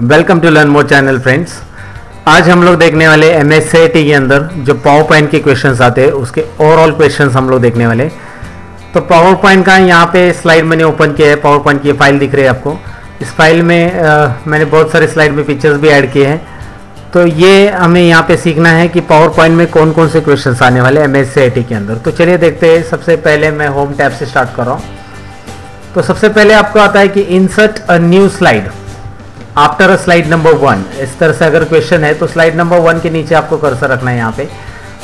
Welcome to learn more channel friends. आज हम लोग देखने वाले एमएससीआईटी के अंदर जो पावर पॉइंट के क्वेश्चंस आते हैं उसके ओवरऑल क्वेश्चंस हम लोग देखने वाले। तो पावर पॉइंट का यहाँ पे स्लाइड मैंने ओपन किया है। पावर पॉइंट की ये फाइल दिख रही है आपको। इस फाइल में मैंने बहुत सारे स्लाइड में पिक्चर्स भी ऐड किए हैं। तो ये हमें यहाँ पे सीखना है कि पावर पॉइंट में कौन कौन से क्वेश्चन आने वाले एमएससीआईटी के अंदर। तो चलिए देखते हैं। सबसे पहले मैं होम टैब से स्टार्ट कर रहा हूँ। तो सबसे पहले आपको आता है कि insert a new slide after a slide number 1। इस तरह से अगर क्वेश्चन है तो स्लाइड नंबर 1 के नीचे आपको कर्सर रखना है यहाँ पे,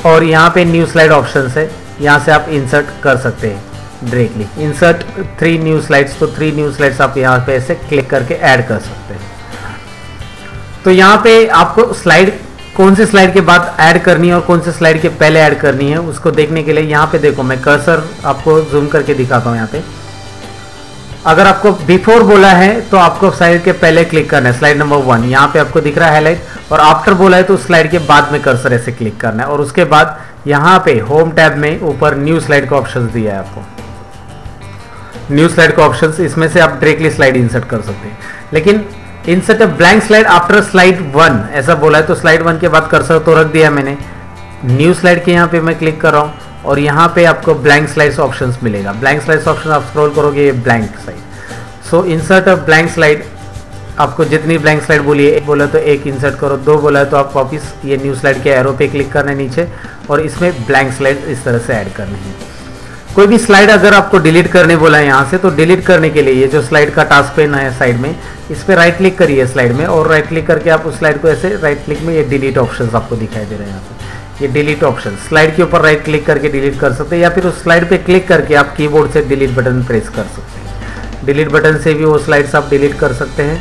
और यहाँ पे न्यू स्लाइड ऑप्शन है, यहाँ से आप इंसर्ट कर सकते हैं डायरेक्टली। इंसर्ट 3 न्यू स्लाइड्स, तो 3 न्यू स्लाइड्स आप यहाँ पे ऐसे क्लिक करके ऐड कर सकते हैं। तो यहाँ पे आपको स्लाइड कौन से स्लाइड के बाद ऐड करनी है और कौन से स्लाइड के पहले ऐड करनी है उसको देखने के लिए यहाँ पे देखो, मैं कर्सर आपको जूम करके दिखाता हूँ। यहाँ पे अगर आपको बिफोर बोला है तो आपको स्लाइड के पहले क्लिक करना है, स्लाइड नंबर 1 यहाँ पे आपको दिख रहा है हाईलाइट, और आफ्टर बोला है तो स्लाइड के बाद में कर्सर ऐसे क्लिक करना है। और उसके बाद यहाँ पे होम टैब में ऊपर न्यू स्लाइड का ऑप्शन दिया है आपको, न्यू स्लाइड का ऑप्शन, इसमें से आप डायरेक्टली स्लाइड इंसर्ट कर सकते हैं। लेकिन insert a blank slide after slide 1 ऐसा बोला है तो स्लाइड 1 के बाद कर्सर तो रख दिया मैंने। न्यू स्लाइड के यहाँ पे मैं क्लिक कर रहा हूँ और यहाँ पे आपको ब्लैंक स्लाइड्स ऑप्शंस मिलेगा। ब्लैंक स्लाइड्स ऑप्शन आप स्क्रॉल करोगे ये blank slide. So insert a blank slide, आपको जितनी ब्लैंक स्लाइड बोली है, एक बोला तो एक इंसर्ट करो, 2 बोला है तो आप वापस ये न्यू स्लाइड के एरो पे क्लिक करना है नीचे, और इसमें ब्लैंक स्लाइड इस तरह से ऐड करनी है। कोई भी स्लाइड अगर आपको डिलीट करने बोला है यहाँ से, तो डिलीट करने के लिए ये जो स्लाइड का टास्क पेन है साइड में, इस पर राइट क्लिक करिए स्लाइड में, और राइट क्लिक करके आप उस स्लाइड को ऐसे राइट क्लिक में ये डिलीट ऑप्शन आपको दिखाई दे रहे हैं यहाँ पे। ये डिलीट ऑप्शन स्लाइड के ऊपर राइट क्लिक करके डिलीट कर सकते हैं, या फिर उस स्लाइड पे क्लिक करके आप कीबोर्ड से डिलीट बटन प्रेस कर सकते हैं। डिलीट बटन से भी वो स्लाइड्स आप डिलीट कर सकते हैं।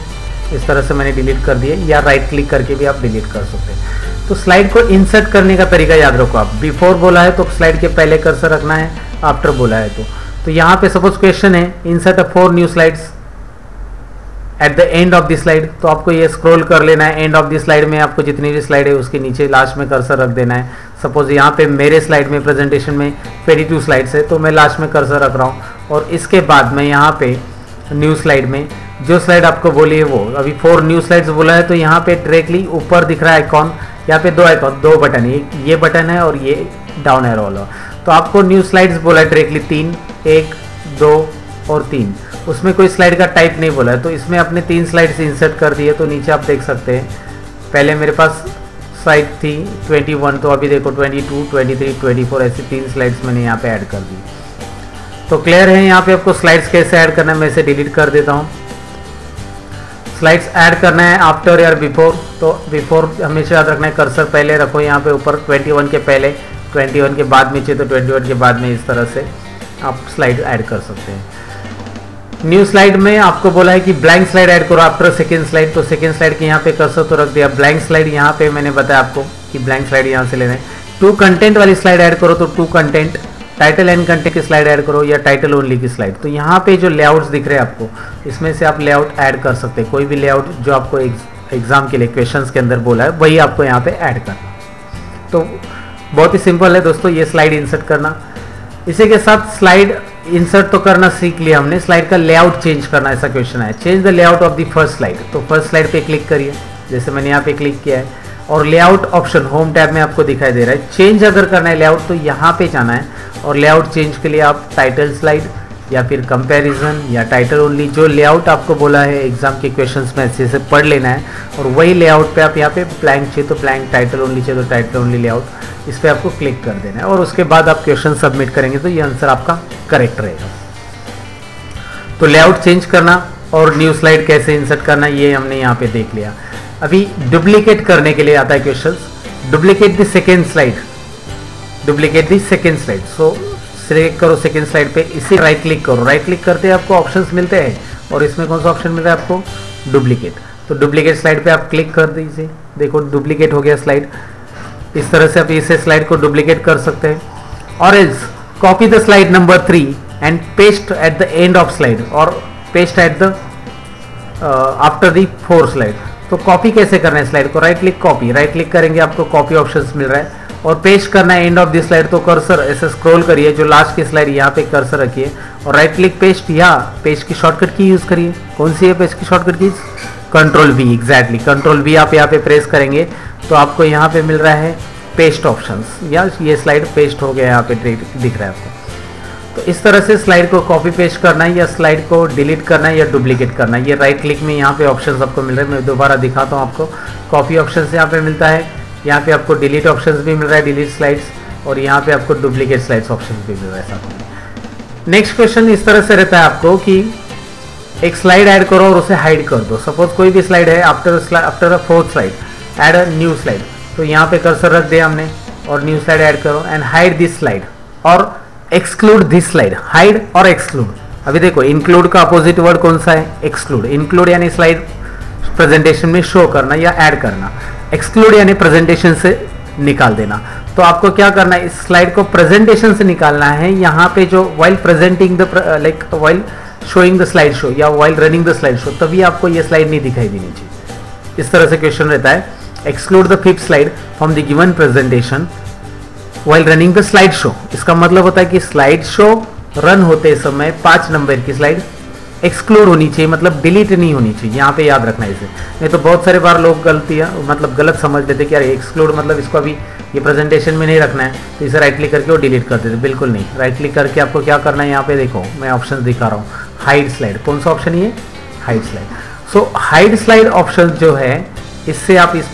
इस तरह से मैंने डिलीट कर दिए, या राइट क्लिक करके भी आप डिलीट कर सकते हैं। तो स्लाइड को इंसर्ट करने का तरीका याद रखो आप। बिफोर बोला है तो स्लाइड के पहले कर्सर रखना है, आफ्टर बोला है तो यहाँ पे सपोज क्वेश्चन है insert 4 new slides eight the end of the slide, तो आपको ये स्क्रॉल कर लेना है। एंड ऑफ द स्लाइड में आपको जितनी भी स्लाइड है उसके नीचे लास्ट में कर्सर रख देना है। सपोज यहाँ पे मेरे स्लाइड में प्रेजेंटेशन में 22 स्लाइड्स है तो मैं लास्ट में कर्सर रख रहा हूँ, और इसके बाद मैं यहाँ पे न्यू स्लाइड में जो स्लाइड आपको बोली है वो, अभी 4 न्यू स्लाइड्स बोला है तो यहाँ पे डायरेक्टली ऊपर दिख रहा है आइकॉन, यहाँ पे 2 आइकॉन, 2 बटन है, ये बटन है और ये डाउन एरो वाला। तो आपको न्यू स्लाइड्स बोला है डायरेक्टली 3, 1, 2 और 3, उसमें कोई स्लाइड का टाइप नहीं बोला है, तो इसमें अपने 3 स्लाइड्स इंसर्ट कर दिए। तो नीचे आप देख सकते हैं पहले मेरे पास स्लाइड थी 21, तो अभी देखो 22, 23, 24 ऐसी 3 स्लाइड्स मैंने यहाँ पे ऐड कर दी। तो क्लियर है यहाँ पे आपको स्लाइड्स कैसे ऐड करना है। मैं इसे डिलीट कर देता हूँ। स्लाइड्स ऐड करना है आफ्टर या बिफोर, तो बिफोर हमेशा याद रखना है, कर्सर पहले रखो यहाँ पे ऊपर, 21 के पहले, 21 के बाद नीचे, तो 21 के बाद में इस तरह से आप स्लाइड ऐड कर सकते हैं। न्यू स्लाइड में आपको बोला है कि ब्लैंक स्लाइड ऐड करो आफ्टर सेकेंड स्लाइड, तो सेकेंड स्लाइड के यहाँ पे कर्सर तो रख दिया। ब्लैंक स्लाइड यहाँ पे मैंने बताया आपको कि ब्लैंक स्लाइड यहाँ से लेना है। 2 कंटेंट वाली स्लाइड ऐड करो तो 2 कंटेंट, टाइटल एंड कंटेंट की स्लाइड ऐड करो या टाइटल ओनली की स्लाइड। तो यहाँ पे जो लेआउट्स दिख रहे हैं आपको, इसमें से आप लेआउट ऐड कर सकते हैं। कोई भी लेआउट जो आपको एग्जाम के लिए क्वेश्चंस के अंदर बोला है वही आपको यहाँ पे ऐड करना। तो बहुत ही सिंपल है दोस्तों ये स्लाइड इंसर्ट करना। इसी के साथ स्लाइड इंसर्ट तो करना सीख लिया हमने, स्लाइड का लेआउट चेंज करना, ऐसा क्वेश्चन है। Change the layout of the first slide, तो फर्स्ट स्लाइड पे क्लिक करिए, जैसे मैंने यहाँ पे क्लिक किया है, और लेआउट ऑप्शन होम टैब में आपको दिखाई दे रहा है। चेंज अगर करना है लेआउट तो यहाँ पे जाना है, और लेआउट चेंज के लिए आप टाइटल स्लाइड या फिर कंपैरिजन या टाइटल ओनली, जो लेआउट आपको बोला है एग्जाम के क्वेश्चंस में अच्छे से पढ़ लेना है, और वही लेआउट पे आप यहाँ पे ब्लैंक चाहिए तो ब्लैंक, टाइटल ओनली चाहिए तो टाइटल ओनली लेआउट, इस पर आपको क्लिक कर देना है, और उसके बाद आप क्वेश्चन सबमिट करेंगे तो ये आंसर आपका करेक्ट रहेगा। तो लेआउट चेंज करना और न्यू स्लाइड कैसे इंसर्ट करना ये हमने यहाँ पे देख लिया। अभी डुप्लीकेट करने के लिए आता है question, duplicate the second slide, duplicate the second slide. So select करो सेकेंड स्लाइड पे, इसे राइट क्लिक करो, राइट क्लिक करते आपको ऑप्शंस मिलते हैं, और इसमें कौन सा ऑप्शन मिल रहा है आपको, डुप्लीकेट। तो डुप्लीकेट स्लाइड पे आप क्लिक कर दीजिए, देखो डुप्लीकेट हो गया स्लाइड। इस तरह से आप इसे स्लाइड को डुप्लीकेट कर सकते हैं। और else copy the slide number 3 and paste at the end of slide, और paste at the after the 4 slide. तो कॉपी कैसे करना है स्लाइड को, right click copy, right click करेंगे आपको कॉपी ऑप्शंस मिल रहा है, और पेस्ट करना है एंड ऑफ द स्लाइड, तो कर्सर ऐसे स्क्रॉल करिए, जो लास्ट की स्लाइड यहाँ पे कर्सर रखिए, और राइट क्लिक पेस्ट या पेस्ट की शॉर्टकट की यूज करिए। कौन सी है पेस्ट की शॉर्टकट की, control we, exactly control we आप यहाँ पे प्रेस करेंगे तो आपको यहाँ पे मिल रहा है पेस्ट ऑप्शंस, या ये स्लाइड पेस्ट हो गया यहाँ पे दिख रहा है आपको। तो इस तरह से स्लाइड को कॉपी पेस्ट करना है या स्लाइड को डिलीट करना है या डुप्लीकेट करना है, ये राइट क्लिक में यहाँ पे ऑप्शंस आपको मिल रहे हैं। मैं दोबारा दिखाता हूँ आपको, कॉपी ऑप्शंस यहाँ पे मिलता है, यहाँ पे आपको डिलीट ऑप्शंस भी मिल रहा है, डिलीट स्लाइड्स, और यहाँ पे आपको डुप्लीकेट स्लाइड्स ऑप्शंस भी मिल रहा है साथ में। नेक्स्ट क्वेश्चन इस तरह से रहता है आपको कि एक स्लाइड ऐड करो और उसे हाइड कर दो। सपोज कोई भी स्लाइड है, after a fourth slide add a new slide, तो यहाँ पे कर्सर रख दिया हमने और न्यू स्लाइड ऐड करो एंड हाइड दिस स्लाइड और एक्सक्लूड दिस स्लाइड। हाइड और एक्सक्लूड, अभी देखो इंक्लूड का अपोजिट वर्ड कौन सा है? एक्सक्लूड। इंक्लूड यानी स्लाइड प्रेजेंटेशन में शो करना या ऐड करना, एक्सक्लूड यानी प्रेजेंटेशन से निकाल देना। तो आपको क्या करना है, इस स्लाइड को प्रेजेंटेशन से निकालना है। यहाँ पे जो while presenting the like while showing the slide show या while running the slide show, तभी आपको ये स्लाइड नहीं दिखाई देनी चाहिए। इस तरह से क्वेश्चन रहता है, exclude the fifth slide from the given presentation while running the slide show. इसका मतलब होता है कि स्लाइड शो रन होते समय 5 नंबर की स्लाइड एक्सक्लूड होनी चाहिए, मतलब डिलीट नहीं होनी चाहिए। यहाँ पे याद रखना है इसे, नहीं तो बहुत सारे बार लोग गलतियाँ मतलब गलत समझ लेते कि यार एक्सक्लूड मतलब इसको अभी ये प्रेजेंटेशन में नहीं रखना है, तो इसे राइट क्लिक करके वो डिलीट कर देते। बिल्कुल नहीं, राइट क्लिक करके आपको क्या करना है, यहाँ पे देखो मैं ऑप्शन दिखा रहा हूँ, हाइड स्लाइड। कौन सा ऑप्शन ये? Hide slide. So hide slide option जो है, इससे आप इस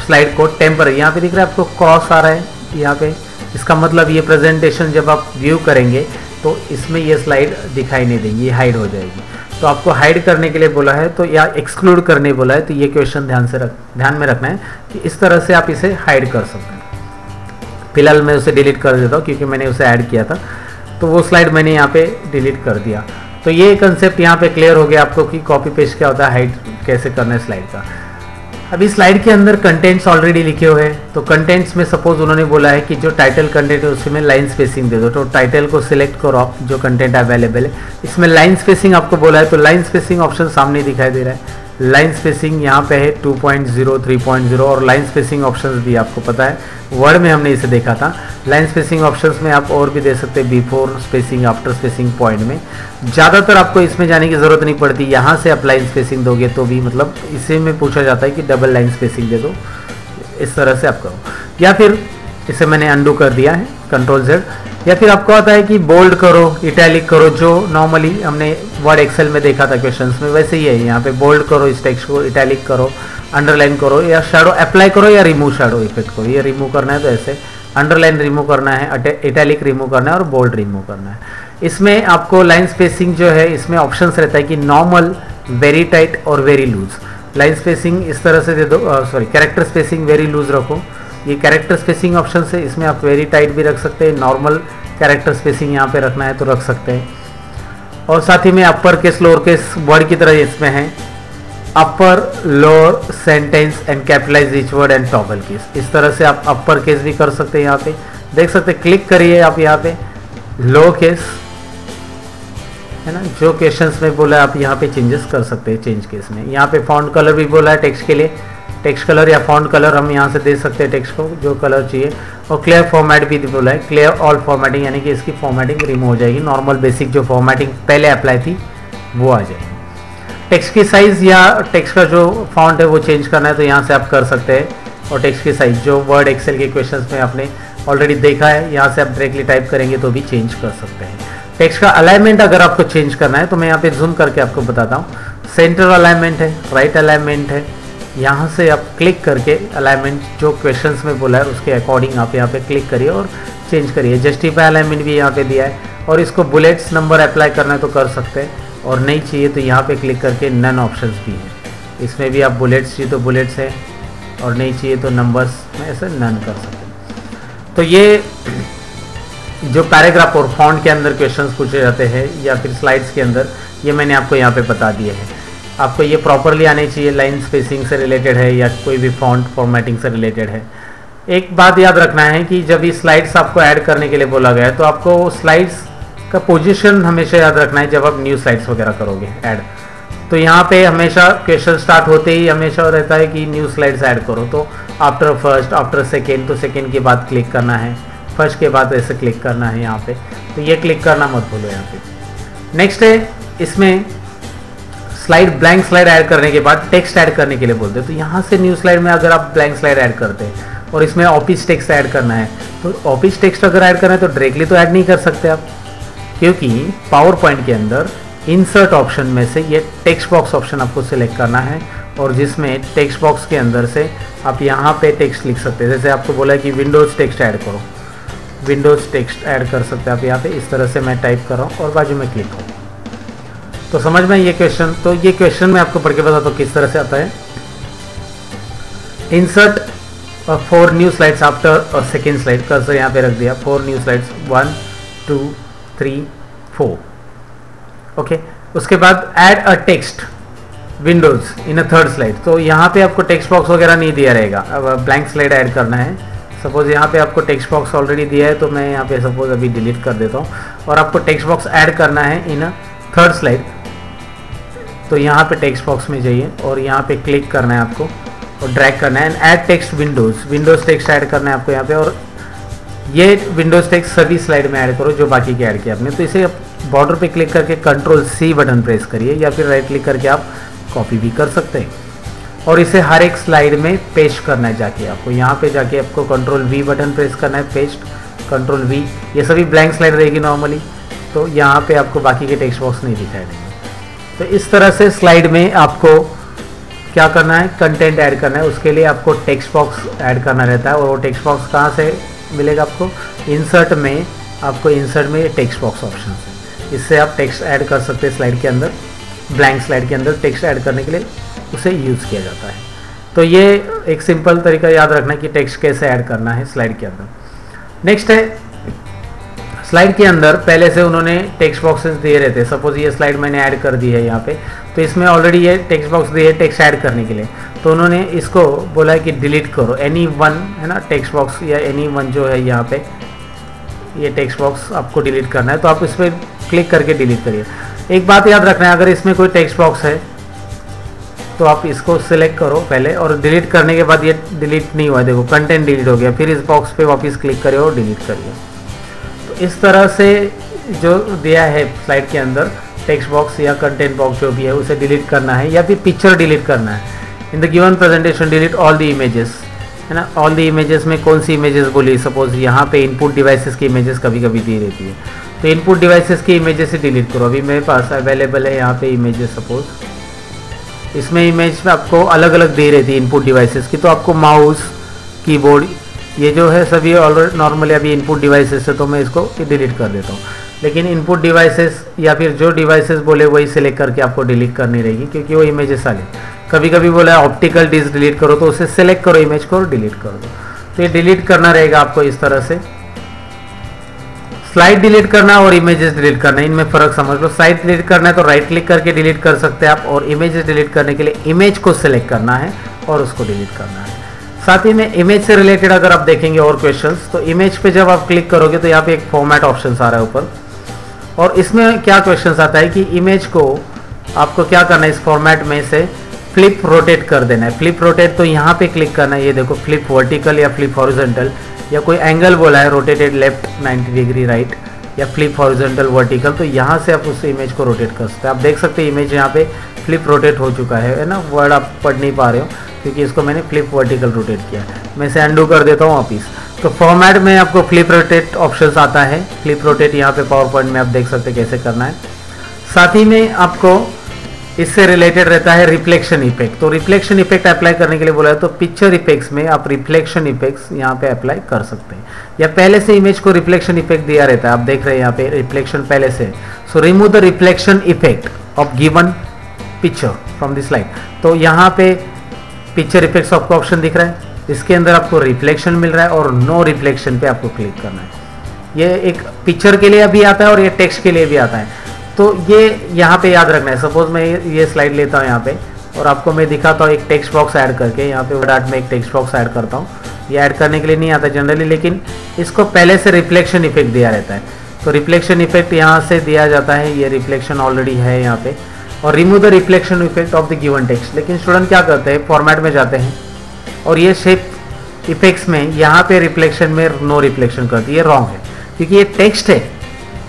स्लाइड को टेम्पररी, यहाँ पे दिख रहा है आपको क्रॉस आ रहा है यहाँ पे, इसका मतलब ये प्रेजेंटेशन जब आप व्यू करेंगे तो इसमें ये स्लाइड दिखाई नहीं देंगी, ये हाइड हो जाएगी। तो आपको हाइड करने के लिए बोला है तो या एक्सक्लूड करने बोला है, तो ये क्वेश्चन ध्यान में रखना है कि इस तरह से आप इसे हाइड कर सकते हैं। फिलहाल मैं उसे डिलीट कर देता हूँ क्योंकि मैंने उसे ऐड किया था, तो वो स्लाइड मैंने यहाँ पे डिलीट कर दिया। तो ये कंसेप्ट यहाँ पे क्लियर हो गया आपको कि कॉपी पेस्ट क्या होता है, हाइड कैसे करना है स्लाइड का। अभी स्लाइड के अंदर कंटेंट्स ऑलरेडी लिखे हुए हैं, तो कंटेंट्स में सपोज उन्होंने बोला है कि जो टाइटल कंटेंट है उसमें लाइन स्पेसिंग दे दो, तो टाइटल को सिलेक्ट करो आप, जो कंटेंट अवेलेबल है इसमें लाइन स्पेसिंग आपको बोला है, तो लाइन स्पेसिंग ऑप्शन सामने दिखाई दे रहा है। लाइन स्पेसिंग यहाँ पे है 2.0, 3.0 और लाइन स्पेसिंग ऑप्शंस भी आपको पता है, वर्ड में हमने इसे देखा था। लाइन स्पेसिंग ऑप्शंस में आप और भी दे सकते हैं, before spacing, after spacing, point में। ज़्यादातर आपको इसमें जाने की ज़रूरत नहीं पड़ती, यहाँ से आप लाइन स्पेसिंग दोगे तो भी मतलब इसी में पूछा जाता है कि डबल लाइन स्पेसिंग दे दो, इस तरह से आप करो। या फिर इसे मैंने अंडू कर दिया है, कंट्रोल Z। या फिर आपको आता है कि बोल्ड करो, इटैलिक करो, जो नॉर्मली हमने वर्ड एक्सेल में देखा था क्वेश्चंस में, वैसे ही है। यहाँ पे बोल्ड करो इस टेक्स्ट को, इटैलिक करो, अंडरलाइन करो, या शैडो अप्लाई करो या रिमूव शैडो इफेक्ट को। ये रिमूव करना है तो ऐसे अंडरलाइन रिमूव करना है, इटैलिक रिमूव करना है और बोल्ड रिमूव करना है। इसमें आपको लाइन स्पेसिंग जो है इसमें ऑप्शंस रहता है कि नॉर्मल, वेरी टाइट और वेरी लूज। लाइन स्पेसिंग इस तरह से दे दो, sorry character spacing very loose रखो, ये कैरेक्टर स्पेसिंग ऑप्शन से। इसमें आप वेरी टाइट भी रख सकते हैं, नॉर्मल कैरेक्टर स्पेसिंग यहाँ पे रखना है तो रख सकते हैं। और साथ ही में upper case lower case word की तरह इसमें है, upper lower sentence and capitalise each word and toggle case. इस तरह से आप अपर केस भी कर सकते हैं। यहाँ पे देख सकते हैं, क्लिक करिए आप यहाँ पे लो केस है ना, जो क्वेश्चंस में बोला है आप यहाँ पे चेंजेस कर सकते हैं। चेंज केस में यहाँ पे फॉन्ट कलर भी बोला है टेक्स्ट के लिए, टेक्स्ट कलर या फॉन्ट कलर हम यहाँ से दे सकते हैं टेक्स्ट को जो कलर चाहिए। और क्लियर फॉर्मेट भी बोला है, क्लियर ऑल फॉर्मेटिंग, यानी कि इसकी फॉर्मेटिंग रिमूव हो जाएगी, नॉर्मल बेसिक जो फॉर्मेटिंग पहले अप्लाई थी वो आ जाएगी। टेक्स्ट की साइज़ या टेक्स्ट का जो फॉन्ट है वो चेंज करना है तो यहाँ से आप कर सकते हैं। और टेक्स्ट की साइज़ जो वर्ड एक्सेल के क्वेश्चंस में आपने ऑलरेडी देखा है, यहाँ से आप डायरेक्टली टाइप करेंगे तो भी चेंज कर सकते हैं। टेक्स्ट का अलाइनमेंट अगर आपको चेंज करना है तो मैं यहाँ पे जूम करके आपको बताता हूँ। सेंटर अलाइनमेंट है, राइट अलाइनमेंट है, यहाँ से आप क्लिक करके अलाइनमेंट जो क्वेश्चंस में बोला है उसके अकॉर्डिंग आप यहाँ पे क्लिक करिए और चेंज करिए। जस्टिफाई अलाइनमेंट भी यहाँ पे दिया है, और इसको बुलेट्स नंबर अप्लाई करना है तो कर सकते हैं, और नहीं चाहिए तो यहाँ पे क्लिक करके नन ऑप्शंस भी है, इसमें भी आप बुलेट्स चाहिए तो बुलेट्स है, और नहीं चाहिए तो नंबर्स में ऐसे नन कर सकते हैं। तो ये जो पैराग्राफ और फॉन्ट के अंदर क्वेश्चंस पूछे जाते हैं या फिर स्लाइड्स के अंदर, ये मैंने आपको यहाँ पे बता दिए हैं। आपको ये प्रॉपरली आने चाहिए, लाइन स्पेसिंग से रिलेटेड है या कोई भी फॉन्ट फॉर्मेटिंग से रिलेटेड है। एक बात याद रखना है कि जब ये स्लाइड्स आपको ऐड करने के लिए बोला गया है तो आपको स्लाइड्स का पोजीशन हमेशा याद रखना है जब आप न्यू स्लाइड्स वगैरह करोगे ऐड। तो यहाँ पे हमेशा क्वेश्चन स्टार्ट होते ही हमेशा रहता है कि न्यू स्लाइड्स ऐड करो, तो आफ्टर फर्स्ट, आफ्टर सेकेंड, तो सेकेंड के बाद क्लिक करना है, फर्स्ट के बाद ऐसे क्लिक करना है यहाँ पे, तो ये क्लिक करना मत भूलो यहाँ पे। नेक्स्ट है इसमें स्लाइड ब्लैंक स्लाइड ऐड करने के बाद टेक्स्ट ऐड करने के लिए बोलते हैं। तो यहाँ से न्यू स्लाइड में अगर आप ब्लैंक स्लाइड ऐड करते हैं और इसमें ऑफिस टेक्स्ट ऐड करना है, तो ऑफिस टेक्स्ट अगर ऐड करना है तो डायरेक्टली तो ऐड नहीं कर सकते आप, क्योंकि पावर पॉइंट के अंदर इंसर्ट ऑप्शन में से ये टेक्स्ट बॉक्स ऑप्शन आपको सिलेक्ट करना है, और जिसमें टेक्स्ट बॉक्स के अंदर से आप यहाँ पे टेक्स्ट लिख सकते हैं। जैसे आपको बोला है कि विंडोज़ टेक्स्ट ऐड करो, विंडोज़ टेक्स्ट ऐड कर सकते हैं आप यहाँ पे। इस तरह से मैं टाइप कर रहा हूँ और बाजू में क्लिक करूँ तो समझ में ये क्वेश्चन। तो ये क्वेश्चन मैं आपको पढ़ के बताता हूँ किस तरह से आता है। Insert 4 new slides after second slide, cursor यहाँ पे रख दिया, 4 न्यू स्लाइड्स 1 2 3 4। ओके, उसके बाद add a text Windows in a third slide. तो यहाँ पे आपको टेक्स्ट बॉक्स वगैरह नहीं दिया रहेगा, अब ब्लैंक स्लाइड ऐड करना है। सपोज यहाँ पे आपको टेक्स्ट बॉक्स ऑलरेडी दिया है, तो मैं यहाँ पे सपोज अभी डिलीट कर देता हूँ, और आपको टेक्स्ट बॉक्स ऐड करना है इन अ थर्ड स्लाइड। तो यहाँ पे टेक्स्ट बॉक्स में जाइए और यहाँ पे क्लिक करना है आपको और ड्रैग करना है, and add text Windows text add करना है आपको यहाँ पे, और ये विंडोज टेक्स्ट सभी स्लाइड में ऐड करो जो बाकी के ऐड किया आपने। तो इसे बॉर्डर पे क्लिक करके Ctrl+C बटन प्रेस करिए, या फिर राइट क्लिक करके आप कॉपी भी कर सकते हैं, और इसे हर एक स्लाइड में पेस्ट करना है। जाके आपको यहाँ पे जाके आपको Ctrl+V बटन प्रेस करना है, पेस्ट, Ctrl+V। ये सभी ब्लैंक स्लाइड रहेगी नॉर्मली, तो यहाँ पे आपको बाकी के टेक्स्ट बॉक्स नहीं दिखाई देंगे। तो इस तरह से स्लाइड में आपको क्या करना है, कंटेंट ऐड करना है। उसके लिए आपको टेक्स्ट बॉक्स ऐड करना रहता है, और वो टेक्स्ट बॉक्स कहाँ से मिलेगा आपको, इंसर्ट में। आपको इंसर्ट में टेक्स्ट बॉक्स ऑप्शन है, इससे आप टेक्स्ट ऐड कर सकते हैं स्लाइड के अंदर। ब्लैंक स्लाइड के अंदर टेक्स्ट ऐड करने के लिए उसे यूज़ किया जाता है। तो ये एक सिंपल तरीका याद रखना कि टेक्स्ट कैसे ऐड करना है स्लाइड के अंदर। नेक्स्ट है, स्लाइड के अंदर पहले से उन्होंने टेक्स्ट बॉक्सेस दिए रहते हैं। सपोज ये स्लाइड मैंने ऐड कर दी है यहाँ पे, तो इसमें ऑलरेडी ये टेक्स्ट बॉक्स दिए टेक्स्ट ऐड करने के लिए, तो उन्होंने इसको बोला है कि डिलीट करो, एनी वन है ना टेक्स्ट बॉक्स, या एनी वन जो है यहाँ पे ये टेक्स्ट बॉक्स आपको डिलीट करना है। तो आप इस पर क्लिक करके डिलीट करिए। एक बात याद रखना है, अगर इसमें कोई टेक्स्ट बॉक्स है तो आप इसको सिलेक्ट करो पहले, और डिलीट करने के बाद ये डिलीट नहीं हुआ, देखो कंटेंट डिलीट हो गया, फिर इस बॉक्स पे वापस क्लिक करिए और डिलीट करिए। तो इस तरह से जो दिया है स्लाइड के अंदर टेक्स्ट बॉक्स या कंटेंट बॉक्स जो भी है उसे डिलीट करना है, या फिर पिक्चर डिलीट करना है। In the given presentation delete all the images, है ना। ऑल द इमेजेस में कौन सी इमेजेस बोली, सपोज यहाँ पे इनपुट डिवाइसेस की इमेजेस कभी कभी दी रहती है, तो इनपुट डिवाइसेस की इमेजेस से डिलीट करो। अभी मेरे पास अवेलेबल है यहाँ पे इमेजेस, सपोज इसमें इमेज में आपको अलग अलग दे रहती है इनपुट डिवाइसेस की, तो आपको माउस, कीबोर्ड, ये जो है सभी ऑलरेडी नॉर्मली अभी इनपुट डिवाइसेस है, तो मैं इसको डिलीट कर देता हूँ। लेकिन इनपुट डिवाइसेस या फिर जो डिवाइसेस बोले वही सिलेक्ट करके आपको डिलीट करनी रहेगी, क्योंकि वो इमेजेस आ गए। कभी कभी बोला है ऑप्टिकल डिस्क डिलीट करो, तो उसे सिलेक्ट करो इमेज को और डिलीट कर दो। तो ये डिलीट करना रहेगा आपको इस तरह से। स्लाइड डिलीट करना और इमेजेस डिलीट करना, इनमें फर्क समझ लो। स्लाइड डिलीट करना है तो राइट क्लिक करके डिलीट कर सकते हैं आप, और इमेजेस डिलीट करने के लिए इमेज को सिलेक्ट करना है और उसको डिलीट करना है। साथ ही में इमेज से रिलेटेड अगर आप देखेंगे और क्वेश्चंस, तो इमेज पे जब आप क्लिक करोगे तो यहाँ पे एक फॉर्मेट ऑप्शन आ रहा है ऊपर, और इसमें क्या क्वेश्चंस आता है कि इमेज को आपको क्या करना है, इस फॉर्मेट में से फ्लिप रोटेट कर देना है। फ्लिप रोटेट तो यहाँ पे क्लिक करना है, ये देखो फ्लिप वर्टिकल या फ्लिप हॉरिजॉन्टल, या कोई एंगल बोला है रोटेटेड लेफ्ट 90 डिग्री राइट, या फ्लिप हॉरिजॉन्टल वर्टिकल, तो यहाँ से आप उस इमेज को रोटेट कर सकते हैं। आप देख सकते हैं इमेज यहाँ पे फ्लिप रोटेट हो चुका है ना। वर्ड आप पढ़ नहीं पा रहे हो क्योंकि इसको मैंने फ्लिप वर्टिकल रोटेट किया। मैं इसे अंडू कर देता हूँ वापिस। तो फॉर्मेट में आपको फ्लिप रोटेट ऑप्शन आता है। फ्लिप रोटेट यहाँ पे पावर पॉइंट में आप देख सकते हैं कैसे करना है। साथ ही में आपको इससे रिलेटेड रहता है रिफ्लेक्शन इफेक्ट। तो रिफ्लेक्शन इफेक्ट अप्लाई करने के लिए बोला है, तो पिक्चर इफेक्ट्स में आप रिफ्लेक्शन इफेक्ट्स यहाँ पे अप्लाई कर सकते हैं, या पहले से इमेज को रिफ्लेक्शन इफेक्ट दिया रहता है। आप देख रहे हैं यहाँ पे रिफ्लेक्शन पहले से। So remove the reflection effect of given picture from the slide. तो यहाँ पे पिक्चर इफेक्ट्स आपको ऑप्शन दिख रहा है, इसके अंदर आपको रिफ्लेक्शन मिल रहा है और नो रिफ्लेक्शन पे आपको क्लिक करना है। ये एक पिक्चर के लिए भी आता है और ये टेक्स्ट के लिए भी आता है। तो ये यहाँ पे याद रखना है। सपोज मैं ये स्लाइड लेता हूँ यहाँ पे और आपको मैं दिखाता हूँ एक टेक्स्ट बॉक्स ऐड करके। यहाँ पे वर्ड आर्ट में एक टेक्स्ट बॉक्स ऐड करता हूँ। ये ऐड करने के लिए नहीं आता जनरली, लेकिन इसको पहले से रिफ्लेक्शन इफेक्ट दिया रहता है। तो रिफ्लेक्शन इफेक्ट यहाँ से दिया जाता है, ये रिफ्लेक्शन ऑलरेडी है यहाँ पे। और remove the reflection effect of the given text. लेकिन स्टूडेंट क्या करते हैं, फॉर्मेट में जाते हैं और ये शेप इफेक्ट्स में यहाँ पे रिफ्लेक्शन में नो रिफ्लेक्शन करती है। ये रॉन्ग है क्योंकि ये टेक्स्ट है।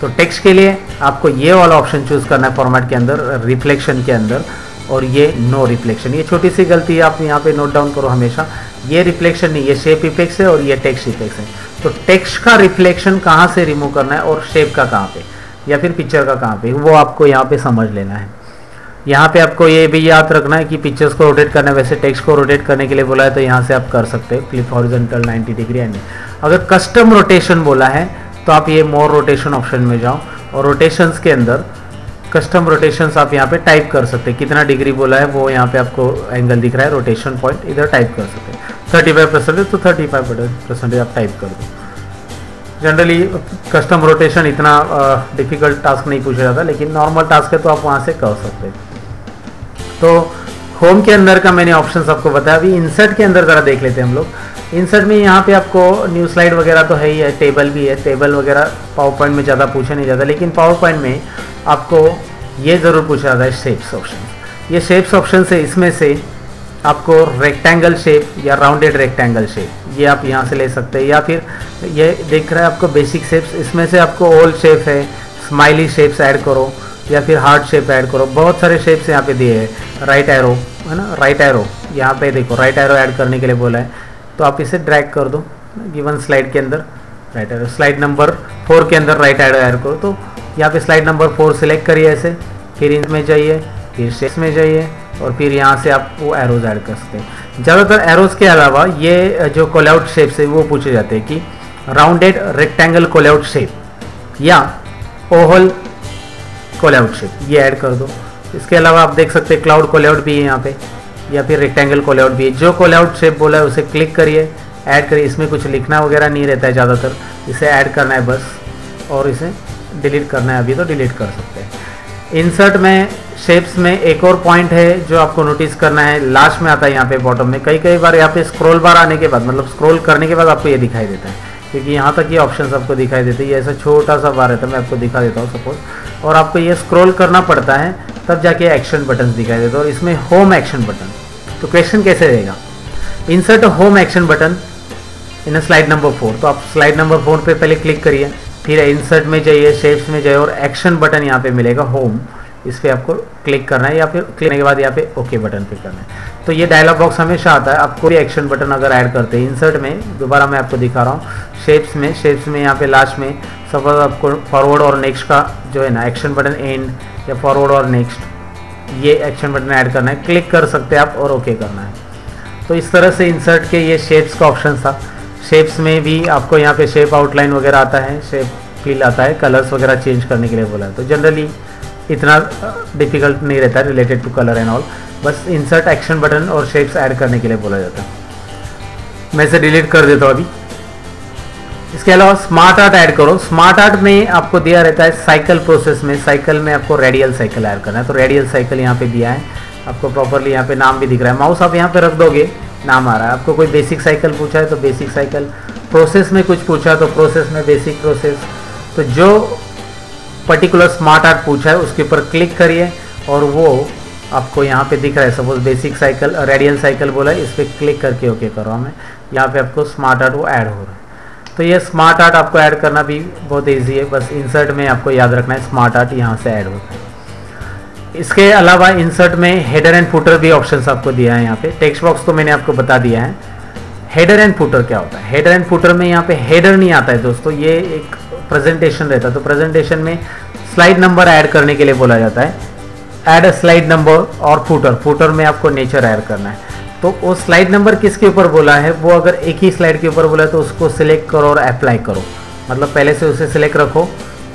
तो टेक्स्ट के लिए आपको ये वाला ऑप्शन चूज करना है फॉर्मेट के अंदर, रिफ्लेक्शन के अंदर। और ये नो रिफ्लेक्शन। ये छोटी सी गलती है, आप यहाँ पे नोट डाउन करो हमेशा। ये रिफ्लेक्शन नहीं, ये शेप इफेक्ट्स है और ये टेक्स्ट इफेक्ट्स है। तो टेक्स्ट का रिफ्लेक्शन कहाँ से रिमूव करना है और शेप का कहाँ पे या फिर पिक्चर का कहाँ पे, वो आपको यहाँ पे समझ लेना है। यहाँ पे आपको ये भी याद रखना है कि पिक्चर्स को रोटेट करना है, वैसे टेक्स्ट को रोटेट करने के लिए बोला है तो यहाँ से आप कर सकते हो फ्लिप हॉरिजॉन्टल 90 डिग्री एंड। अगर कस्टम रोटेशन बोला है तो आप ये मोर रोटेशन ऑप्शन में जाओ और रोटेशंस के अंदर कस्टम रोटेशंस आप यहाँ पे टाइप कर सकते हैं। कितना डिग्री बोला है वो यहाँ पे आपको एंगल दिख रहा है, रोटेशन पॉइंट इधर टाइप कर सकते हैं। 35% तो 35% आप टाइप कर दो। जनरली कस्टम रोटेशन इतना डिफिकल्ट टास्क नहीं पूछा जाता, लेकिन नॉर्मल टास्क है तो आप वहाँ से कर सकते हैं। तो होम के अंदर का मैंने ऑप्शंस आपको बताया। अभी इंसर्ट के अंदर ज़रा देख लेते हैं हम लोग। इंसर्ट में यहाँ पे आपको न्यू स्लाइड वगैरह तो है ही है, टेबल भी है। टेबल वगैरह पावर पॉइंट में ज़्यादा पूछा नहीं जाता, लेकिन पावर पॉइंट में आपको ये ज़रूर पूछा जाता है शेप्स ऑप्शन। ये शेप्स ऑप्शन से इसमें से आपको रेक्टेंगल शेप या राउंडेड रेक्टेंगल शेप ये आप यहाँ से ले सकते हैं, या फिर ये देख रहा है आपको बेसिक शेप्स, इसमें से आपको ओल शेप है, स्माइली शेप्स ऐड करो या फिर हार्ट शेप ऐड करो। बहुत सारे शेप्स यहाँ पे दिए हैं। राइट एरो है ना, राइट एरो यहाँ पे देखो, राइट एरो ऐड करने के लिए बोला है तो आप इसे ड्रैग कर दो गिवन स्लाइड के अंदर। राइट एरो स्लाइड नंबर 4 के अंदर राइट एरो ऐड करो, तो यहाँ पे स्लाइड नंबर 4 सिलेक्ट करिए ऐसे, फिर इनमें जाइए, फिर शेप्स में जाइए और फिर यहाँ से आप वो एरोज ऐड कर सकते हैं। ज़्यादातर एरोज के अलावा ये जो कॉलआउट शेप्स है वो पूछे जाते हैं कि राउंडेड रेक्टेंगल कॉलआउट शेप या ओवल कॉलआउट शेप, ये ऐड कर दो। इसके अलावा आप देख सकते हैं क्लाउड कॉलआउट भी है यहाँ पे, या फिर रेक्टेंगल कॉलआउट भी है। जो कॉलआउट शेप बोला है उसे क्लिक करिए, ऐड करिए। इसमें कुछ लिखना वगैरह नहीं रहता है ज़्यादातर, इसे ऐड करना है बस और इसे डिलीट करना है। अभी तो डिलीट कर सकते हैं। इंसर्ट में शेप्स में एक और पॉइंट है जो आपको नोटिस करना है, लास्ट में आता है यहाँ पे बॉटम में। कई बार यहाँ पे स्क्रॉल बार आने के बाद, मतलब स्क्रॉल करने के बाद आपको ये दिखाई देता है, क्योंकि यहाँ तक ये ऑप्शन आपको दिखाई देते हैं। ये ऐसा छोटा सा बार रहता है, मैं आपको दिखा देता हूँ सपोज, और आपको ये स्क्रॉल करना पड़ता है तब जाके एक्शन बटन दिखाई देता है। और इसमें होम एक्शन बटन, तो क्वेश्चन कैसे रहेगा, इंसर्ट होम एक्शन बटन इन स्लाइड नंबर 4। तो आप स्लाइड नंबर 4 पे पहले क्लिक करिए, फिर इंसर्ट में जाइए, शेप्स में जाइए और एक्शन बटन यहाँ पे मिलेगा होम, इस पर आपको क्लिक करना है, या फिर क्लिक करने के बाद यहाँ पे ओके बटन पे करना है। तो ये डायलॉग बॉक्स हमेशा आता है। आपको भी एक्शन बटन अगर ऐड करते हैं इंसर्ट में, दोबारा मैं आपको दिखा रहा हूँ, शेप्स में यहाँ पे लास्ट में सपोज आपको फॉरवर्ड और नेक्स्ट का जो है ना एक्शन बटन, एंड या फॉरवर्ड और नेक्स्ट, ये एक्शन बटन ऐड करना है, क्लिक कर सकते हैं आप और ओके करना है। तो इस तरह से इंसर्ट के ये शेप्स का ऑप्शन था। शेप्स में भी आपको यहाँ पे शेप आउटलाइन वगैरह आता है, शेप फील आता है, कलर्स वगैरह चेंज करने के लिए बोला है। तो जनरली इतना डिफिकल्ट नहीं रहता है related to colour and all, बस इंसर्ट एक्शन बटन और शेप्स ऐड करने के लिए बोला जाता है। मैं इसे डिलीट कर देता हूँ अभी। इसके अलावा स्मार्ट आर्ट ऐड करो। स्मार्ट आर्ट में आपको दिया रहता है साइकिल प्रोसेस में, साइकिल में आपको रेडियल साइकिल ऐड करना है। तो रेडियल साइकिल यहाँ पे दिया है आपको प्रॉपरली, यहाँ पे नाम भी दिख रहा है, माउस आप यहाँ पे रख दोगे नाम आ रहा है। आपको कोई बेसिक साइकिल पूछा है तो बेसिक साइकिल, प्रोसेस में कुछ पूछा है तो प्रोसेस में बेसिक प्रोसेस। तो जो पर्टिकुलर स्मार्ट आर्ट पूछा है उसके ऊपर क्लिक करिए और वो आपको यहाँ पे दिख रहा है। Suppose basic cycle, radial cycle बोला है, इस पर क्लिक करके ओके करो हमें, यहाँ पे आपको स्मार्ट आर्ट वो ऐड हो रहा है। तो ये स्मार्ट आर्ट आपको ऐड करना भी बहुत ईजी है, बस इंसर्ट में आपको याद रखना है स्मार्ट आर्ट यहाँ से ऐड होता है। इसके अलावा इंसर्ट में हेडर एंड फुटर भी ऑप्शंस आपको दिया है। यहाँ पे टेक्स्ट बॉक्स तो मैंने आपको बता दिया है। हेडर एंड फुटर क्या होता है, हेडर एंड फुटर में यहाँ पे हेडर नहीं आता है दोस्तों, ये एक प्रेजेंटेशन रहता है। तो प्रेजेंटेशन में स्लाइड नंबर ऐड करने के लिए बोला जाता है, ऐड अ स्लाइड नंबर और फुटर। फुटर में आपको नेचर ऐड करना है। तो वो स्लाइड नंबर किसके ऊपर बोला है, वो अगर एक ही स्लाइड के ऊपर बोला है तो उसको सिलेक्ट करो और अप्लाई करो, मतलब पहले से उसे सिलेक्ट रखो,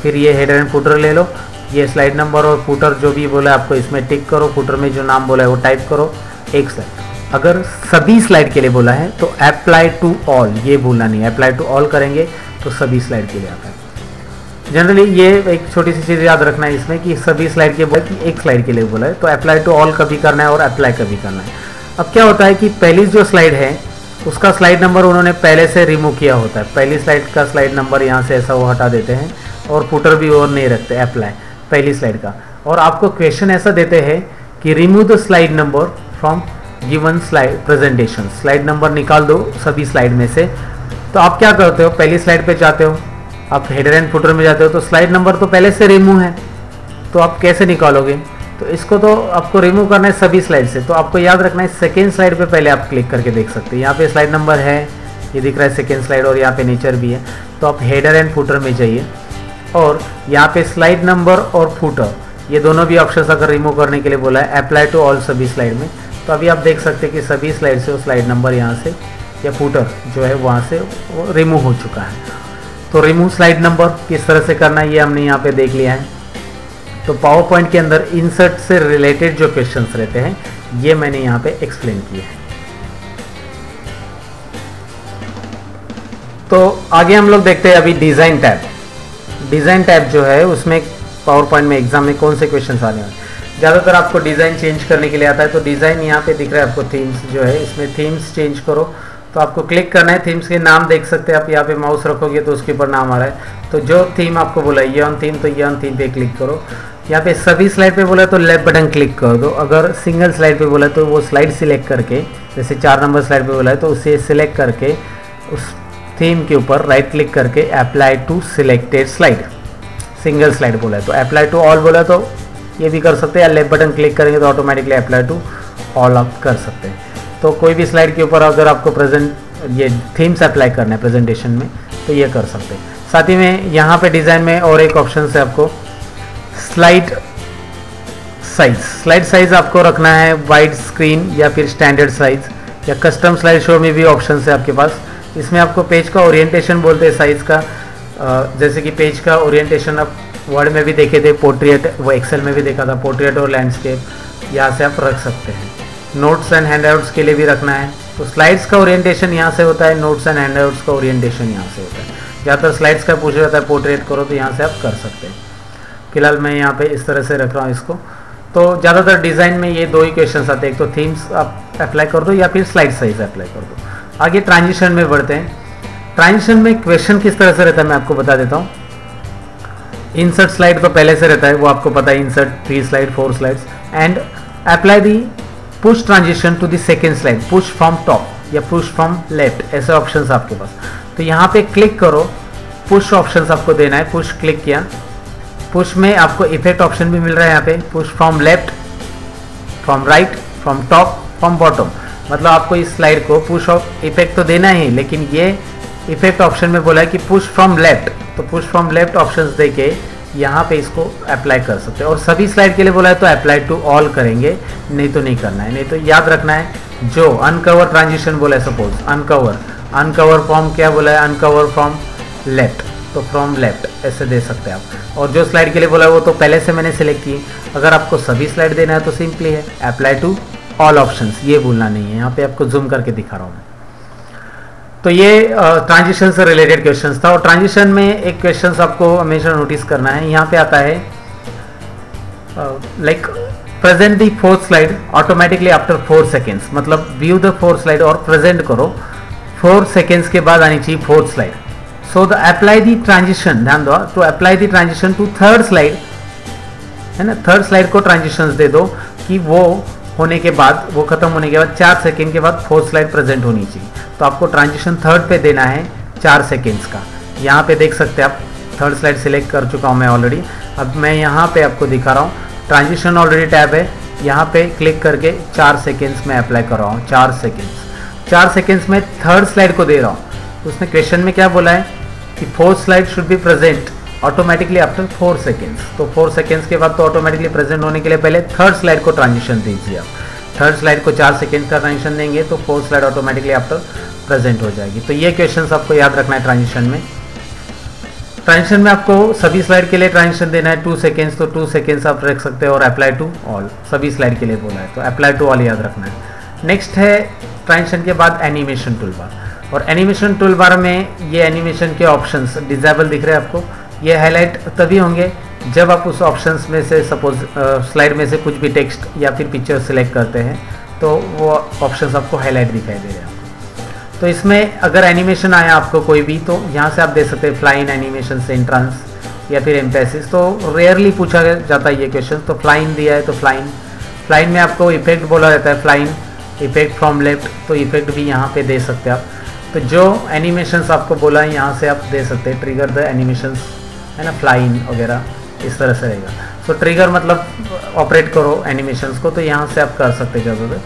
फिर ये हेडर एंड फुटर ले लो, ये स्लाइड नंबर और फुटर जो भी बोला है आपको इसमें टिक करो, फुटर में जो नाम बोला है वो टाइप करो, एक स्लाइड। अगर सभी स्लाइड के लिए बोला है तो अप्लाई टू ऑल, ये भूलना नहीं, अप्लाई टू ऑल करेंगे तो सभी स्लाइड के लिए आता है। जनरली ये एक छोटी सी चीज़ याद रखना है इसमें कि सभी स्लाइड के बोला कि एक स्लाइड के लिए बोला है, तो अप्लाई टू ऑल कभी करना है और अप्लाई कभी करना है। अब क्या होता है कि पहली जो स्लाइड है उसका स्लाइड नंबर उन्होंने पहले से रिमूव किया होता है, पहली स्लाइड का स्लाइड नंबर यहाँ से ऐसा वो हटा देते हैं और फुटर भी और नहीं रखते, अप्लाई पहली स्लाइड का। और आपको क्वेश्चन ऐसा देते हैं कि remove the slide number from given slide presentation, slide number निकाल दो सभी स्लाइड में से। तो आप क्या करते हो, पहली स्लाइड पे जाते हो, आप हेडर एंड फुटर में जाते हो, तो स्लाइड नंबर तो पहले से रिमूव है, तो आप कैसे निकालोगे, तो इसको तो आपको रिमूव करना है सभी स्लाइड से, तो आपको याद रखना है सेकेंड स्लाइड पे पहले आप क्लिक करके देख सकते हैं। यहाँ पे स्लाइड नंबर है, ये दिख रहा है सेकेंड स्लाइड, और यहाँ पे नेचर भी है। तो आप हेडर एंड फुटर में जाइए और यहाँ पे स्लाइड नंबर और फुटर ये दोनों भी ऑप्शन अगर रिमूव करने के लिए बोला है अप्लाई टू ऑल सभी स्लाइड में, तो अभी आप देख सकते हैं कि सभी स्लाइड से वो स्लाइड नंबर यहाँ से या फुटर जो है वहाँ से वो रिमूव हो चुका है। तो रिमूव स्लाइड नंबर किस तरह से करना है ये हमने यहाँ पे देख लिया है। तो पावर पॉइंट के अंदर इंसर्ट से रिलेटेड जो क्वेश्चंस रहते हैं ये मैंने यहाँ पे एक्सप्लेन किए हैं। तो आगे हम लोग देखते हैं अभी डिज़ाइन टैब। डिज़ाइन टैब जो है उसमें पावर पॉइंट में एग्जाम में कौन से क्वेश्चन आने हैं। ज़्यादातर आपको डिज़ाइन चेंज करने के लिए आता है। तो डिज़ाइन यहाँ पे दिख रहा है आपको थीम्स जो है, इसमें थीम्स चेंज करो तो आपको क्लिक करना है। थीम्स के नाम देख सकते हैं आप, यहाँ पे माउस रखोगे तो उसके ऊपर नाम आ रहा है। तो जो थीम आपको बोला है ये ऑन थीम, तो ये ऑन थीम पे क्लिक करो। यहाँ पे सभी स्लाइड पे बोला तो लेफ्ट बटन क्लिक कर दो। अगर सिंगल स्लाइड पे बोला तो वो स्लाइड सिलेक्ट करके, जैसे 4 नंबर स्लाइड पे बोला है तो उसे सिलेक्ट करके उस थीम के ऊपर राइट क्लिक करके apply to selected slide, single slide बोला है तो अप्लाई टू ऑल बोला तो ये भी कर सकते हैं, या लेफ्ट बटन क्लिक करेंगे तो ऑटोमेटिकली अप्लाई टू ऑल आप कर सकते हैं। तो कोई भी स्लाइड के ऊपर अगर आपको प्रेजेंट ये थीम्स अप्लाई करना है प्रेजेंटेशन में तो ये कर सकते हैं। साथ ही में यहाँ पे डिज़ाइन में और एक ऑप्शन है आपको स्लाइड साइज। स्लाइड साइज आपको रखना है वाइड स्क्रीन या फिर स्टैंडर्ड साइज, या कस्टम स्लाइड शो में भी ऑप्शन है आपके पास। इसमें आपको पेज का ओरिएंटेशन बोलते हैं साइज़ का, जैसे कि पेज का ओरिएंटेशन आप वर्ड में भी देखे थे, पोर्ट्रेट, वो एक्सेल में भी देखा था, पोर्ट्रेट और लैंडस्केप, यहाँ से आप रख सकते हैं। नोट्स एंड हैंडआउट्स के लिए भी रखना है तो स्लाइड्स का ओरिएंटेशन यहाँ से होता है, नोट्स एंड हैंडआउट्स का ओरिएंटेशन यहाँ से होता है। ज़्यादातर स्लाइड्स का पूछा जाता है पोर्ट्रेट करो तो यहाँ से आप कर सकते हैं। फिलहाल मैं यहाँ पे इस तरह से रख रहा हूँ इसको। तो ज़्यादातर डिज़ाइन में ये 2 ही क्वेश्चन आते हैं, एक तो थीम्स आप अप्लाई कर दो या फिर स्लाइड साइज अप्लाई कर दो। आगे ट्रांजिशन में बढ़ते हैं। ट्रांजिशन में क्वेश्चन किस तरह से रहता है मैं आपको बता देता हूँ। इंसर्ट स्लाइड तो पहले से रहता है, वो आपको पता है, insert 3 slide 4 slides and apply the push transition to the second slide, push from top या पुश फ्रॉम लेफ्ट, ऐसे ऑप्शंस आपके पास। तो यहाँ पे क्लिक करो, पुश ऑप्शंस आपको देना है। पुश क्लिक किया, पुश में आपको इफेक्ट ऑप्शन भी मिल रहा है यहाँ पे, push from left, from right, from top, from bottom. मतलब आपको इस स्लाइड को पुश ऑफ इफेक्ट तो देना ही, लेकिन ये इफेक्ट ऑप्शन में बोला है कि पुश फ्रॉम लेफ्ट, तो पुश फ्रॉम लेफ्ट ऑप्शंस देके यहाँ पे इसको अप्लाई कर सकते हैं। और सभी स्लाइड के लिए बोला है तो अप्लाई टू ऑल करेंगे, नहीं तो नहीं करना है। नहीं तो याद रखना है जो अनकवर ट्रांजिशन बोला है, सपोज अनकवर फ्रॉम क्या बोला है, अनकवर फ्रॉम लेफ्ट, तो फ्रॉम लेफ्ट ऐसे दे सकते हैं आप। और जो स्लाइड के लिए बोला है वो तो पहले से मैंने सिलेक्ट की। अगर आपको सभी स्लाइड देना है तो सिंपली है अप्लाई टू ऑल ऑप्शंस, ये भूलना नहीं है। यहाँ पे आपको जूम करके दिखा रहा हूँ। तो ये ट्रांजिशन से रिलेटेड क्वेश्चंस था। और ट्रांजिशन में एक क्वेश्चंस आपको हमेशा नोटिस करना है, यहाँ पे आता है like present the 4th slide automatically after 4 seconds, मतलब व्यू द 4th स्लाइड और प्रेजेंट करो 4 सेकेंड्स के बाद आनी चाहिए 4th slide. So the apply the transition, ध्यान दो, to apply the transition to 3rd slide है ना, 3rd स्लाइड को ट्रांजिशन दे दो कि वो होने के बाद, वो खत्म होने के बाद 4 सेकेंड के बाद 4th स्लाइड प्रेजेंट होनी चाहिए। तो आपको ट्रांजिशन 3rd पे देना है 4 सेकेंड्स का। यहाँ पे देख सकते हैं आप 3rd स्लाइड सिलेक्ट कर चुका हूँ मैं ऑलरेडी। अब मैं यहाँ पे आपको दिखा रहा हूँ, ट्रांजिशन ऑलरेडी टैब है, यहाँ पे क्लिक करके 4 सेकेंड्स में अप्लाई कर रहा हूँ। 4 सेकेंड्स में 3rd स्लाइड को दे रहा हूँ। उसने क्वेश्चन में क्या बोला है कि 4th slide should be present automatically after 4 seconds. तो 4 सेकेंड्स के बाद तो ऑटोमेटिकली प्रेजेंट होने के लिए पहले 3rd स्लाइड को ट्रांजिशन दीजिए आप। 3rd स्लाइड को 4 सेकेंड का ट्रांजिशन देंगे तो 4th slide automatically after present हो जाएगी। तो ये क्वेश्चंस आपको याद रखना है ट्रांजिशन में। ट्रांजिशन में आपको सभी स्लाइड के लिए ट्रांजिशन देना है 2 सेकेंड्स, तो 2 सेकेंड्स आप रख सकते हो। और अप्लाई टू ऑल, सभी स्लाइड के लिए बोला है तो अप्लाई टू ऑल याद रखना है। नेक्स्ट है ट्रांजिशन के बाद एनिमेशन टूलबार। और एनिमेशन टूलबार में ये एनिमेशन के ऑप्शंस डिसेबल दिख रहे हैं आपको, ये हाईलाइट तभी होंगे जब आप उस ऑप्शंस में से सपोज स्लाइड में से कुछ भी टेक्स्ट या फिर पिक्चर सिलेक्ट करते हैं तो वो ऑप्शंस आपको हाईलाइट दिखाई दे रहे हैं। तो इसमें अगर एनिमेशन आया आपको कोई भी तो यहाँ से आप दे सकते हैं फ्लाइन एनिमेशन से इंट्रांस या फिर एम्पेसिस। तो रेयरली पूछा जाता है ये क्वेश्चन, तो फ्लाइन दिया है तो फ्लाइन में आपको इफेक्ट बोला जाता है, फ्लाइन इफेक्ट फ्रॉम लेफ्ट, तो इफेक्ट भी यहाँ पे दे सकते हैं आप। तो जो एनिमेशंस आपको बोला है यहाँ से आप दे सकते हैं, ट्रिगर द एनिमेशंस है ना, फ्लाइन वगैरह इस तरह से रहेगा। तो ट्रिगर मतलब ऑपरेट करो एनिमेशंस को, तो यहाँ से आप कर सकते ज़्यादातर।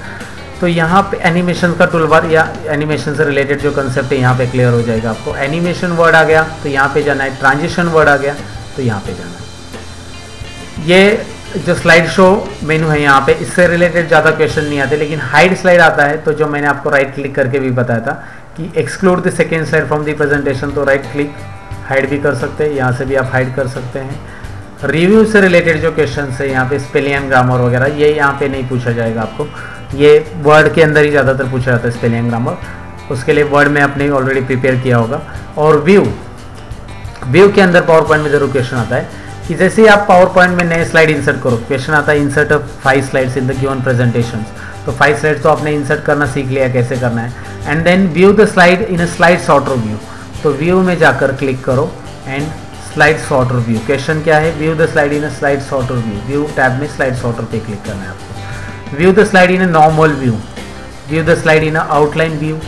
तो यहाँ पे एनिमेशन का टूल बार या एनिमेशन से रिलेटेड जो कंसेप्ट है यहाँ पे क्लियर हो जाएगा आपको। एनिमेशन वर्ड आ गया तो यहाँ पे जाना है, ट्रांजिशन वर्ड आ गया तो यहाँ पे जाना है। ये जो स्लाइड शो मेनू है यहाँ पे, इससे रिलेटेड ज़्यादा क्वेश्चन नहीं आते, लेकिन हाइड स्लाइड आता है तो जो मैंने आपको राइट क्लिक करके भी बताया था कि exclude the second slide from the presentation, तो राइट क्लिक हाइड भी कर सकते हैं, यहाँ से भी आप हाइड कर सकते हैं। रिव्यू से रिलेटेड जो क्वेश्चन है यहाँ पे स्पेलिंग एंड ग्रामर वगैरह, ये यहाँ पे नहीं पूछा जाएगा आपको, ये वर्ड के अंदर ही ज़्यादातर पूछा जाता है स्पेलिंग एंड ग्रामर, उसके लिए वर्ड में आपने ऑलरेडी प्रिपेयर किया होगा। और व्यू के अंदर पावर पॉइंट में जरूर क्वेश्चन आता है कि जैसे ही आप पावर पॉइंट में नए स्लाइड इंसर्ट करो, क्वेश्चन आता है insert 5 slides in the given presentations, तो 5 स्लाइड्स तो आपने इंसर्ट करना सीख लिया कैसे करना है। And then view the slide in a slide sorter view, तो व्यू में जाकर क्लिक करो and slide sorter view, question क्या है, view the slide in a slide sorter view, view tab में स्लाइड सॉर्टर पे क्लिक करना है आपको। View the slide in a normal view, view the slide in a outline view,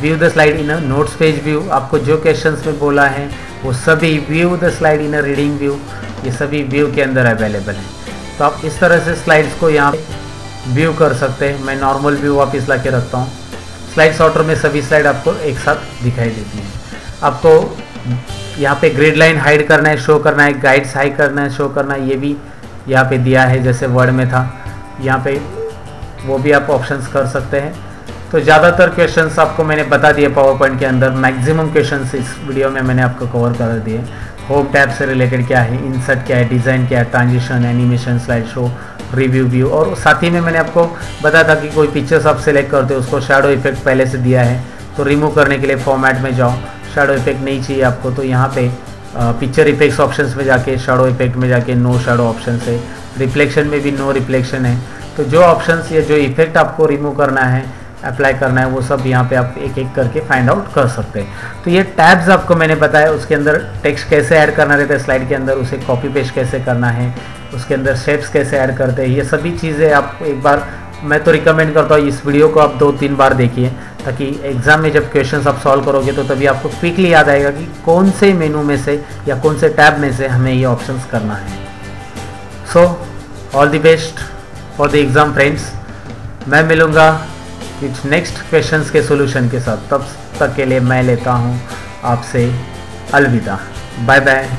view the slide in a notes page view, आपको जो questions में बोला है वो सभी, view the slide in a reading view, ये सभी व्यू के अंदर अवेलेबल हैं। तो आप इस तरह से स्लाइड्स को यहाँ व्यू कर सकते हैं। मैं नॉर्मल व्यू वापस ला के रखता हूँ। स्लाइड सॉर्टर में सभी स्लाइड आपको एक साथ दिखाई देती हैं। आपको यहाँ पे ग्रिड लाइन हाइड करना है, शो करना है, गाइड्स हाइड करना है, शो करना है, ये भी यहाँ पे दिया है जैसे वर्ड में था, यहाँ पे वो भी आप ऑप्शंस कर सकते हैं। तो ज़्यादातर क्वेश्चंस आपको मैंने बता दिए पावर पॉइंट के अंदर, मैक्सिमम क्वेश्चंस इस वीडियो में मैंने आपको कवर कर दिए। होम टैब से रिलेटेड क्या है, इंसर्ट क्या है, डिज़ाइन क्या है, transition, animation, slide show, review view, और साथ ही में मैंने आपको बताया था कि कोई पिक्चर्स आप सेलेक्ट करते हो उसको शैडो इफेक्ट पहले से दिया है, तो रिमूव करने के लिए फॉर्मेट में जाओ, शैडो इफेक्ट नहीं चाहिए आपको तो यहाँ पे पिक्चर इफेक्ट्स ऑप्शंस में जाके शैडो इफेक्ट में जाके नो शैडो ऑप्शन है, रिफ्लेक्शन में भी नो रिफ्लेक्शन है। तो जो ऑप्शंस या जो इफेक्ट आपको रिमूव करना है, अप्लाई करना है, वो सब यहाँ पे आप एक एक करके फाइंड आउट कर सकते हैं। तो ये टैब्स आपको मैंने बताया, उसके अंदर टेक्स्ट कैसे ऐड करना रहता है स्लाइड के अंदर, उसे कॉपी पेस्ट कैसे करना है, उसके अंदर शेप्स कैसे ऐड करते हैं, ये सभी चीज़ें आप एक बार, मैं तो रिकमेंड करता हूँ इस वीडियो को आप 2-3 बार देखिए, ताकि एग्जाम में जब क्वेश्चंस आप सॉल्व करोगे तो तभी आपको क्विकली याद आएगा कि कौन से मेनू में से या कौन से टैब में से हमें ये ऑप्शंस करना है। So all the best for the exam friends. मैं मिलूँगा कुछ नेक्स्ट क्वेश्चंस के सॉल्यूशन के साथ, तब तक के लिए मैं लेता हूँ आपसे अलविदा, बाय बाय।